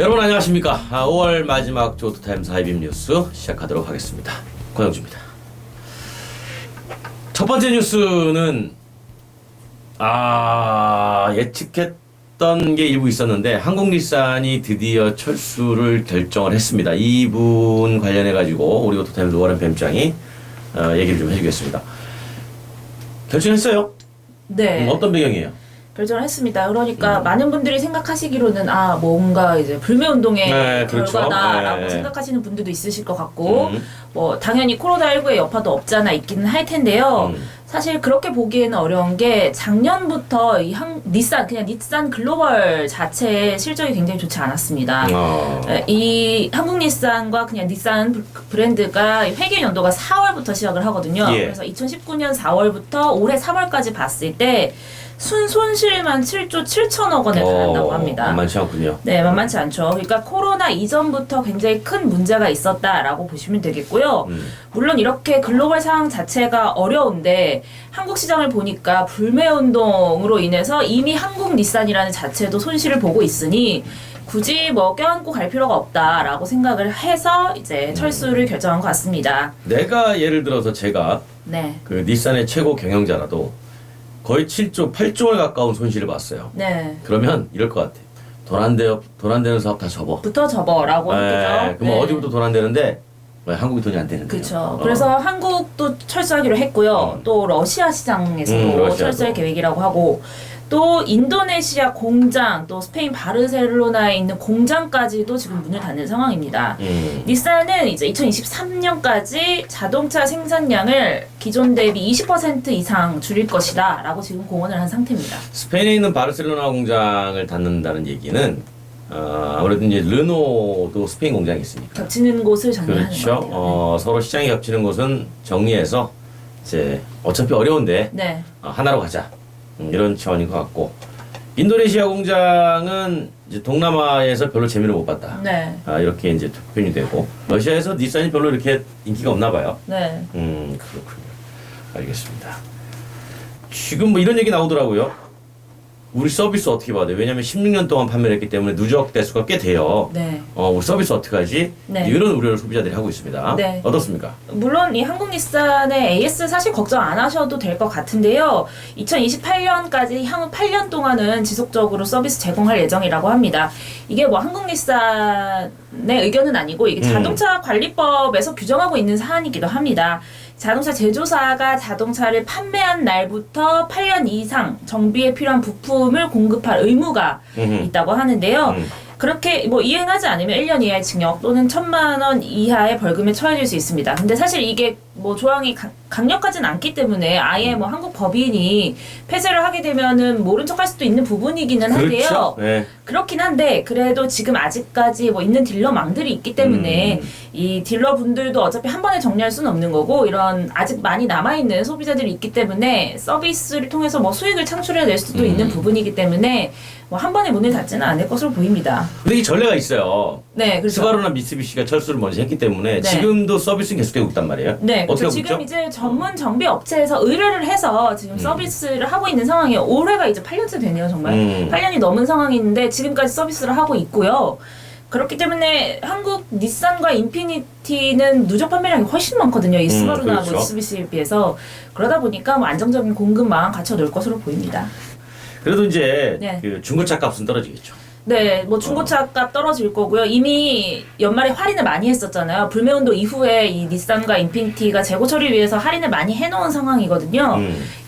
여러분 안녕하십니까. 5월 마지막 조투타임스 하이빔 뉴스 시작하도록 하겠습니다. 권영주입니다. 첫 번째 뉴스는 예측했던 게 일부 있었는데 한국日産이 드디어 철수를 결정을 했습니다. 이 부분 관련해 가지고 우리 오토타임스 오하람 뱀장이 얘기를 좀 해주겠습니다. 결정했어요? 네. 어떤 배경이에요? 결정을 했습니다. 그러니까 많은 분들이 생각하시기로는 뭔가 이제 불매운동의 그렇죠. 결과다라고 생각하시는 분들도 있으실 것 같고 뭐 당연히 코로나19의 여파도 없잖아 있기는 할 텐데요. 사실 그렇게 보기에는 어려운 게 작년부터 닛산 글로벌 자체의 실적이 굉장히 좋지 않았습니다. 이 한국닛산과 그냥 닛산 브랜드가 회계 연도가 4월부터 시작을 하거든요. 예. 그래서 2019년 4월부터 올해 3월까지 봤을 때 순손실만 7조 7천억 원에 달한다고 합니다. 만만치 않군요. 네, 만만치 않죠. 그러니까 코로나 이전부터 굉장히 큰 문제가 있었다라고 보시면 되겠고요. 물론 이렇게 글로벌 상황 자체가 어려운데 한국 시장을 보니까 불매운동으로 인해서 이미 한국닛산이라는 자체도 손실을 보고 있으니 굳이 뭐 껴안고 갈 필요가 없다라고 생각을 해서 이제 철수를 결정한 것 같습니다. 내가 예를 들어서 제가 네. 그 닛산의 최고 경영자라도 거의 7조, 8조에 가까운 손실을 봤어요. 네. 그러면 이럴 것 같아. 돈 안 되는 사업 다 접어. 부터 접어라고 했죠. 그럼 어디부터 돈 안 되는데 왜 한국이 돈이 안 되는데. 그렇죠. 그래서 한국도 철수하기로 했고요. 또 러시아 시장에서도 러시아도. 철수할 계획이라고 하고 또 인도네시아 공장, 또 스페인 바르셀로나에 있는 공장까지도 지금 문을 닫는 상황입니다. 닛산은 이제 2023년까지 자동차 생산량을 기존 대비 20% 이상 줄일 것이다 라고 지금 공언을 한 상태입니다. 스페인에 있는 바르셀로나 공장을 닫는다는 얘기는 아무래도 이제 르노도 스페인 공장이 있으니까. 겹치는 곳을 정리하는 그렇죠. 것 같아요. 서로 시장이 겹치는 곳은 정리해서 이제 어차피 어려운데 네. 하나로 가자. 이런 차원인 것 같고, 인도네시아 공장은 이제 동남아에서 별로 재미를 못 봤다. 네. 이렇게 이제 표현이 되고, 러시아에서 닛산이 별로 이렇게 인기가 없나 봐요. 네. 그렇군요. 알겠습니다. 지금 뭐 이런 얘기 나오더라고요. 우리 서비스 어떻게 봐야 돼? 왜냐면 16년 동안 판매를 했기 때문에 누적 대수가 꽤 돼요. 네. 우리 서비스 어떻게 하지? 네. 이런 우려를 소비자들이 하고 있습니다. 네. 어떻습니까? 물론 이 한국닛산의 AS 사실 걱정 안 하셔도 될 것 같은데요. 2028년까지 향후 8년 동안은 지속적으로 서비스 제공할 예정이라고 합니다. 이게 뭐 한국닛산의 의견은 아니고 이게 자동차 관리법에서 규정하고 있는 사안이기도 합니다. 자동차 제조사가 자동차를 판매한 날부터 8년 이상 정비에 필요한 부품을 공급할 의무가 있다고 하는데요. 그렇게 뭐 이행하지 않으면 1년 이하의 징역 또는 1,000만 원 이하의 벌금에 처해질 수 있습니다. 근데 사실 이게 뭐 조항이 강력하진 않기 때문에 아예 뭐 한국 법인이 폐쇄를 하게 되면은 모른 척할 수도 있는 부분이기는 한데요. 그렇죠. 네. 그렇긴 한데 그래도 지금 아직까지 뭐 있는 딜러망들이 있기 때문에 이 딜러분들도 어차피 한 번에 정리할 수는 없는 거고 이런 아직 많이 남아있는 소비자들이 있기 때문에 서비스를 통해서 뭐 수익을 창출해낼 수도 있는 부분이기 때문에 뭐 한 번에 문을 닫지는 않을 것으로 보입니다. 근데 이 전례가 있어요. 네, 그렇죠. 스바루나 미쓰비시가 철수를 먼저 했기 때문에 네. 지금도 서비스는 계속되고 있단 말이에요. 네, 어떻게 그렇죠. 하고 지금 있죠? 이제 전문 정비 업체에서 의뢰를 해서 지금 서비스를 하고 있는 상황이에요. 올해가 이제 8년째 되네요, 정말. 8년이 넘은 상황인데 지금까지 서비스를 하고 있고요. 그렇기 때문에 한국 닛산과 인피니티는 누적 판매량이 훨씬 많거든요. 이 스바루나 그렇죠. 미쓰비시에 비해서. 그러다 보니까 뭐 안정적인 공급망 갖춰 놓을 것으로 보입니다. 그래도 이제 네. 그 중고차 값은 떨어지겠죠. 네, 뭐 중고차 값 떨어질 거고요. 이미 연말에 할인을 많이 했었잖아요. 불매운동 이후에 이 닛산과 인피니티가 재고 처리 위해서 할인을 많이 해놓은 상황이거든요.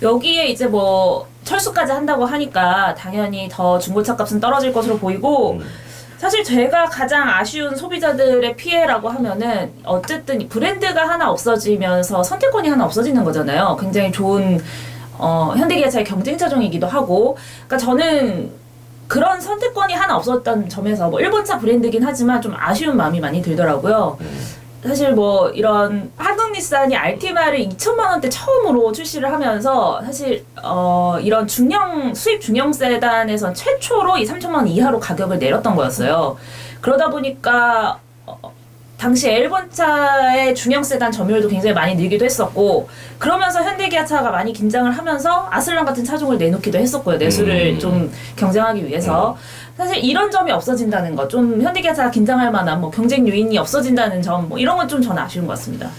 여기에 이제 뭐 철수까지 한다고 하니까 당연히 더 중고차 값은 떨어질 것으로 보이고 사실 제가 가장 아쉬운 소비자들의 피해라고 하면은 어쨌든 브랜드가 하나 없어지면서 선택권이 하나 없어지는 거잖아요. 굉장히 좋은 현대기아차의 경쟁차종이기도 하고 그러니까 저는 그런 선택권이 하나 없었던 점에서 뭐 일본차 브랜드긴 하지만 좀 아쉬운 마음이 많이 들더라고요. 사실 뭐 이런 한국닛산이 알티마를 2천만 원대 처음으로 출시를 하면서 사실 이런 수입 중형 세단에선 최초로 이 3천만 원 이하로 가격을 내렸던 거였어요. 그러다 보니까 당시 일본차의 중형 세단 점유율도 굉장히 많이 늘기도 했었고 그러면서 현대기아차가 많이 긴장을 하면서 아슬란 같은 차종을 내놓기도 했었고요. 내수를 좀 경쟁하기 위해서. 사실 이런 점이 없어진다는 거, 좀 현대기아차가 긴장할 만한 뭐 경쟁 요인이 없어진다는 점, 뭐 이런 건 좀 저는 아쉬운 것 같습니다.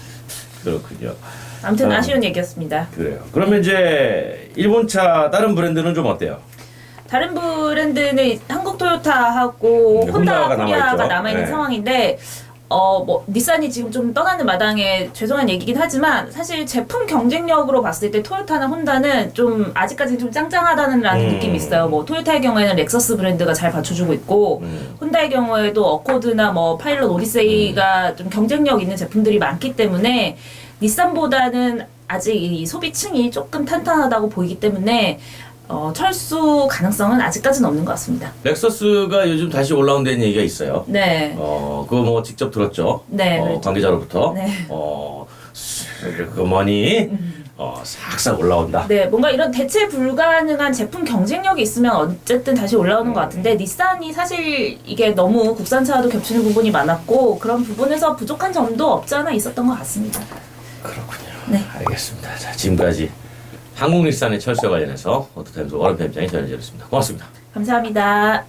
그렇군요. 아무튼 아쉬운 얘기였습니다. 그래요. 그러면 이제 일본차 다른 브랜드는 좀 어때요? 다른 브랜드는 한국 토요타하고 혼다 혼다가 코리아가 남아있죠. 남아있는 네. 상황인데 뭐 닛산이 지금 좀 떠나는 마당에 죄송한 얘기긴 하지만 사실 제품 경쟁력으로 봤을 때 토요타나 혼다는 좀 아직까지는 좀 짱짱하다는 느낌이 있어요. 뭐 토요타의 경우에는 렉서스 브랜드가 잘 받쳐주고 있고 혼다의 경우에도 어코드나 뭐 파일럿 오디세이가 좀 경쟁력 있는 제품들이 많기 때문에 닛산보다는 아직 이 소비층이 조금 탄탄하다고 보이기 때문에 철수 가능성은 아직까지는 없는 것 같습니다. 렉서스가 요즘 다시 올라온다는 얘기가 있어요. 네. 그거 뭐 직접 들었죠? 네, 그렇죠. 관계자로부터. 네. 그 머니 싹싹 올라온다. 네, 뭔가 이런 대체 불가능한 제품 경쟁력이 있으면 어쨌든 다시 올라오는 것 같은데 닛산이 사실 이게 너무 국산차와도 겹치는 부분이 많았고 그런 부분에서 부족한 점도 없지 않아 있었던 것 같습니다. 그렇군요. 네. 알겠습니다. 자, 지금까지 한국일산의 철수와 관련해서 오토타임즈 워런 편집장이 전해드렸습니다. 고맙습니다. 감사합니다.